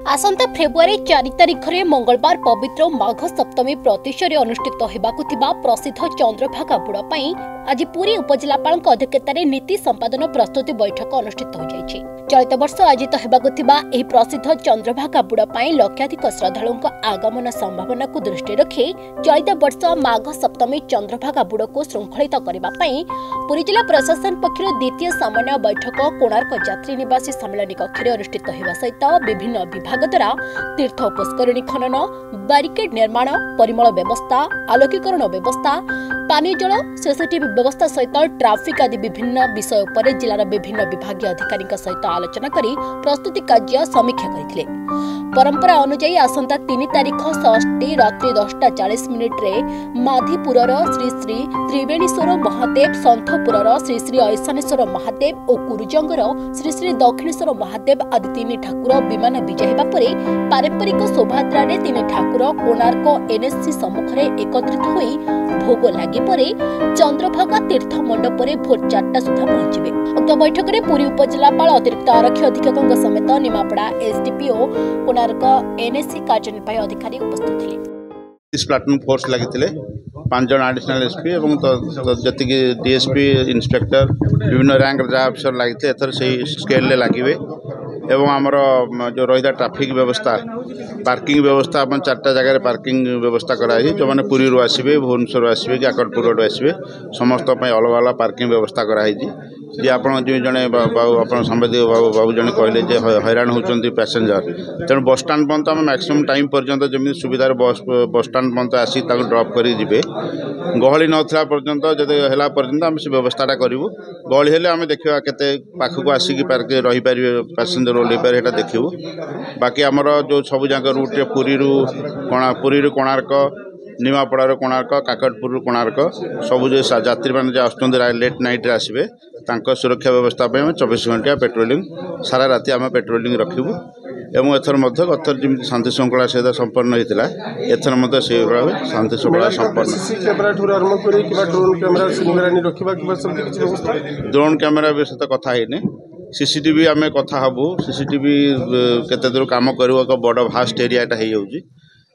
आसंता February 4 तारिख में मंगलवार पवित्र माघ सप्तमी प्रत्युषरे अनुष्ठित होगाकु प्रसिद्ध चंद्रभागा बुड़ पाई आज पुरी उपजिलापाल अध्यक्षतार नीति संपादन प्रस्तुति बैठक अनुष्ठित हो जाइछि। चलित वर्ष आयोजित होगाकु प्रसिद्ध चंद्रभागा बुड़ पाई लक्षाधिक श्रद्धालुओं आगमन संभावना को दृष्टि रखी चलित वर्ष माघ सप्तमी चंद्रभागा बुड़ को श्रृंखलित करने पुरी जिला प्रशासन पक्षर द्वितीय सामान्य बैठक कोणार्क यात्री निवासी सम्मेलन कक्ष अनुष्ठित होगा सहित विभिन्न विभाग द्वारा तीर्थ पुष्करिणी खनन बैरिकेड निर्माण परिमल व्यवस्था आलोकीकरण व्यवस्था पानी जल सीसीटीवी व्यवस्था सहित ट्राफिक आदि विभिन्न विषय पर जिलार विभिन्न विभागीय अधिकारी सहित आलोचना करी प्रस्तुति कार्य समीक्षा करथिले। परंपरा अनुसार आसंता 3 तारिख षष्ठी रात्रि 10:40 माधीपुर श्री श्री त्रिवेणीश्वर महादेव संथपुर श्री श्री ऐशानेश्वर महादेव और कुरुजंगर श्री श्री दक्षिणेश्वर महादेव आदि 3 ठाकुर विमान विजय हेबा परे पारंपरिक शोभायात्रा 3 ठाकुर कोणार्क एनएससी सम्मुख एकत्रित होई भोग लगे परे चंद्रभागा तीर्थ मंडप भोर 4टा सुधा पहुंचे। उक्त बैठक में पुरी उपजिलापाल अतिरिक्त आरक्षी अधीक्षक समेत निमापड़ा एसडीपीओ कोणार्क एनएससी कार्यनिर्वाही अधिकारी उपस्थित थे। इस प्लाटून फोर्स लगी 5 जन एडिशनल एसपी और जी डीएसपी इंस्पेक्टर विभिन्न रैंक जहाँ अफिसर लगी एथर से स्केल लगे एवं आमर जो रही ट्राफिक व्यवस्था पार्किंग व्यवस्था अपन 4टा जगह पार्किंग व्यवस्था कराई जो मैंने पुरी आसवे भुवनेश्वर आसवे कि आकटपुर आसवे समस्त अलग अलग पार्किंग व्यवस्था कराई जी आप जड़े बाबू आप सांबादिक बाबू जड़े कहले हैरान होती पैसेंजर तेणु बस स्टाण्ड पर्यंत आम मैक्सिमम टाइम पर्यंत जमी सुविधार बस स्टाण्ड पर्यंत आसी ड्रप कर गहली नाला पर्यंत जब है पर्यंत आम से व्यवस्था करूँ गहली हेले आम देखा केते पाखक आसिक रही पारे पैसेंजर ओल्ल पारे देखू बाकी आमर जो सब जगह रूट पुरी कोणार्क निमापड़ा कोणार्क काकटपुर कोणार्क सबू जो यात्री मैंने आसुँच लेट नाइट आसवे सुरक्षा व्यवस्था 24 घंटा पेट्रोलिंग सारा राति आम पेट्रोलिंग रखू एवं एथर गथर जमी शांति श्रृंखला सहित संपन्न होता एथर से शांति श्रृंखला संपन्न ड्रोन कैमेरा सहित कथा है सीसीटीवी आम कथा हबू सीसीटीवी केते दूर काम कर बड़ भास्ट एरियाटा हो जाऊँगी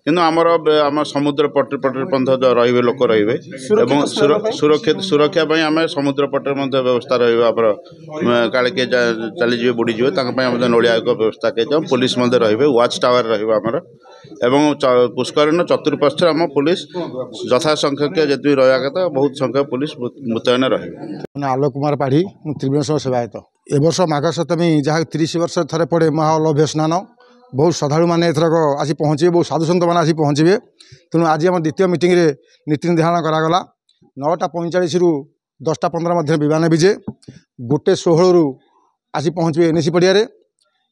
किंतु आम समुद्र पट पंथ रे लोक रे सुरक्षा आम समुद्र पटे व्यवस्था रहा किए चलीजे बुड़ीजे नलिया व्यवस्था किए पुलिस रे वाच टावर रमर एवं पुष्करण चतुर्पार्श्व आम पुलिस यथा संख्यक जी रहा कथा बहुत संख्यक पुलिस मुतयन रही। आलोक कुमार पाढ़ी त्रिवेणेश्वर सेवायत ए वर्ष माघ सप्तमी जहाँ 30 वर्ष थे पड़े महाअलभ्य स्नान बहुत श्रद्धालु मैंने एथरक आसी पहुँचे बहुत साधु सन्त मैंने आसी पहुँचे तेणु आज आम द्वितीय मीटिंग रे नीति निर्धारण करागला 9:45 रु 10:15 मध्य विमान विजे 1:16 रु आसी पहुँचे एनएसी पड़िया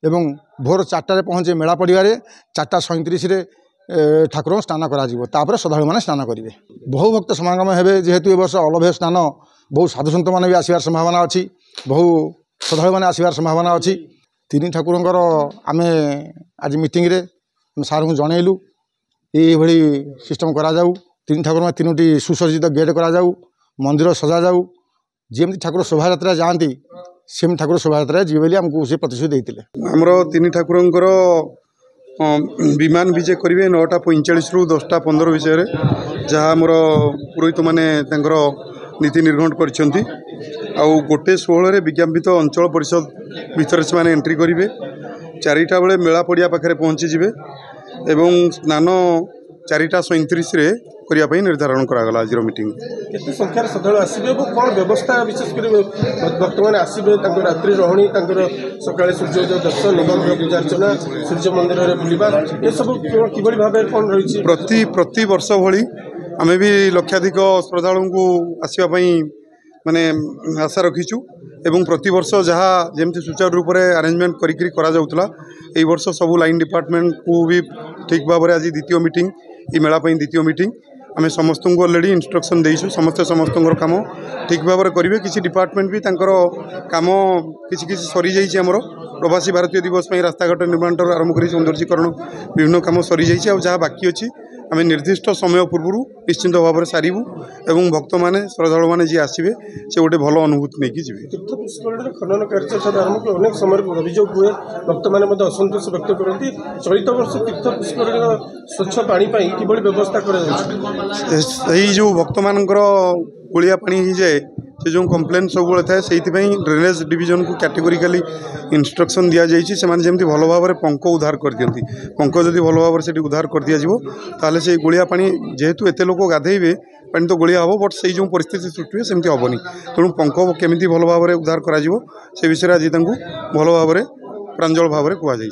एवं भोर 4टार पहुँचे मेला पड़िया 4:37 ठाकुर स्नान कर श्रद्धालु मैंने स्नान करेंगे बहु भक्त समागम हे जेहेतु ए वर्ष अलभ्य स्नान बहुत साधु सन्त मैंने भी आसबार संभावना अच्छी बहु श्रद्धालु मैंने आसबार संभावना अच्छी 3 ठाकुरंकर आम आज मीटिंग रे सार को जनइलु ये सिस्टम करा जाऊ 3 ठाकुर में 3टी सुसज्जित गेट करा जाऊ मंदिर सजा जाऊ जमी ठाकुर शोभा जाती सेम ठाकुर शोभा जी बोली आमको से प्रतिश्रुति देते आमर 3 ठाकुरंकर विमान विजय करेंगे 9:45 रु 10:15 विषय जहाँ आमर पुरोहित मैंने नीति निर्घंट कर 1:16 विज्ञापित अंचल परिषद भीतर से माने एंट्री करेंगे 4टा बेले मेला पड़िया पाखे पहुँची जी एवं स्नान 4:37 करने निर्धारण करागला आज मीटिंग केते संख्यार श्रद्धालु आसबे कौन व्यवस्था विशेषकर भक्त मैंने आसबे रात्रि रही सकाଳେ सूर्योदय दर्शन निगम पूजा अर्चना सूर्य मंदिर में बुलवा ये सब किभली भाव कौन रही प्रति वर्ष भली आम भी लक्षाधिक श्रद्धालु को आसवाई माने आशा रखीचु एवं प्रति वर्ष जहाँ जमी सुचारू रूप से अरेंजमेंट करा जाउतला एई वर्ष सब लाइन डिपार्टमेंट को भी ठीक भाव में आज द्वितीय मीटिंग ये मेला द्वितीय मीटिंग आम समस्त को अलरेडी इंस्ट्रक्शन देइछु समस्त काम ठीक भाव में करेंगे किसी डिपार्टमेंट भी तांकर काम किसी सरी जाइए आमर प्रवासी भारतीय दिवस रास्ताघाट निर्माण आरंभ कर सौंदर्यीकरण विभिन्न काम सरी जाइए जहाँ बाकी अच्छी आम निर्दिष्ट समय पूर्व निश्चिंत भाव में सारू और भक्त मैंने श्रद्धालु मैंने जी आसवे से गोटे भल अनुभूति नहीं जी। तीर्थ पुष्कर खनन कार्य आरम्भ कर अनेक समय अभियोग हुए भक्त मैंने असंतोष व्यक्त करती चलित वर्ष तीर्थ पुष्कर स्वच्छ पानी किभली व्यवस्था कर जो भक्त मान गोलिया पानी हो जाए से जो कम्प्लेन सब थाए से ड्रेनेज डिविजन को कैटेगोरिकली इंस्ट्रक्शन दि जाइए से भल भाव में पंक उद्धार कर दियंती पंक जदि भल भाव से उद्धार कर दिज्व से गोलिया पानी जेहेतु एत लोक गाधेबे पानी तो गोलिया हम बट से जो परिस्थिति सृष्टि हुए सेमती हेनी तेणु पंक केमी भल भाव में उद्धार कर विषय आज भल भाव में प्रांजल भाव में कहुई।